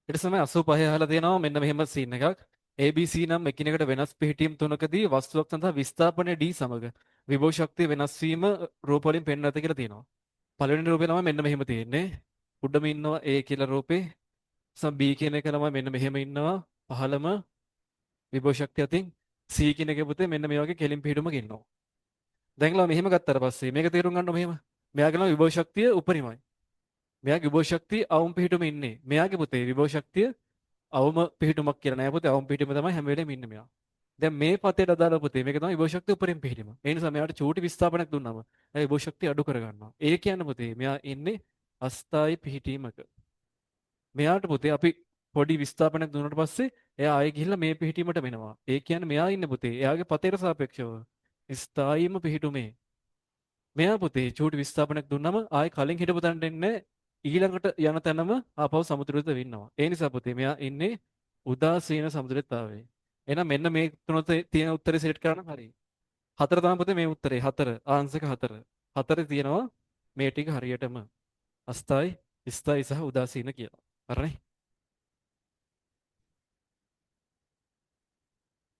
ඊට තමයි 85 අහලා තියෙනවා මෙන්න මෙහෙම සීන් එකක්. ABC නම් එකිනෙකට වෙනස් පිහිටීම් තුනකදී වස්තුවක් සඳහා විස්ථාපනය D සමග විභව ශක්තිය වෙනස් වීම රූප වලින් පෙන්වන්න ඇත කියලා තියෙනවා. පළවෙනි රූපේ තමයි මෙන්න මෙහෙම තියෙන්නේ. උඩම ඉන්නවා A කියලා රූපේ. සම B කියන එක තමයි මෙන්න මෙහෙම ඉන්නවා. පහළම විභව ශක්තිය අතින් C කියන එකේ පුතේ මෙන්න මේ වගේ කෙලින් පිහිටුමක ඉන්නවා. දැන්ලා මෙහෙම ගත්තාට පස්සේ මේක තේරුම් ගන්න මෙහෙම. මෙයාගේ නම් විභව ශක්තිය උපරිමයි. මෙයාගේ විභව ශක්තිය අවම පිහිටුම ඉන්නේ. මෙයාගේ පුතේ විභව ශක්තිය අවම පිහිටුමක් කියලා නෑ පුතේ. අවම පිහිටුම තමයි හැම වෙලේම ඉන්නේ මෙයා. දැන් මේ පතේට අදාළ පුතේ මේක තමයි විභව ශක්තිය උපරිම පිහිටීම. ඒ නිසා මෙයාට චූටි විස්ථාපනයක් දුන්නාම එයා විභව ශක්තිය අඩු කරගන්නවා. ඒ කියන්නේ පුතේ මෙයා ඉන්නේ අස්ථායි පිහිටීමක. මෙයාට පුතේ අපි පොඩි විස්ථාපනයක් දුන්නාට පස්සේ එයා ආයෙ ගිහිල්ලා මේ පිහිටීමට වෙනවා. ඒ කියන්නේ මෙයා ඉන්නේ පුතේ එයාගේ පතේට සාපේක්ෂව ස්ථායීම පිහිටුමේ. මෙයා පුතේ චූටි විස්ථාපනයක් දුන්නම ආයෙ කලින් හිටපු තැනට එන්නේ ඊළඟට යන තැනම ආපහු සමතුලිත වෙන්නවා. ඒ නිසා පුතේ මෙයා ඉන්නේ උදාසීන සමතුලිතතාවයේ. එහෙනම් මෙන්න මේ තුනත තියෙන උත්තරේ සිලෙක්ට් කරන්න හරියි. හතර තමයි පුතේ මේ උත්තරේ. හතර ආන්සර් එක හතර. හතරේ තියෙනවා මේ ටික හරියටම අස්ථායි, ස්ථායි සහ උදාසීන කියලා. හරිනේ?